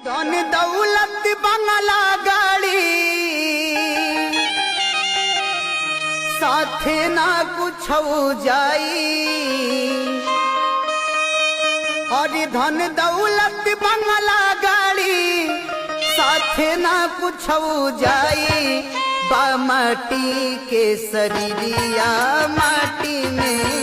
धन दौलत बंगला गाड़ी साथे ना कुछ जाई। और धन दौलत बंगला गाड़ी साथे ना कुछ जाई। बा माटी के शरीरिया माटी में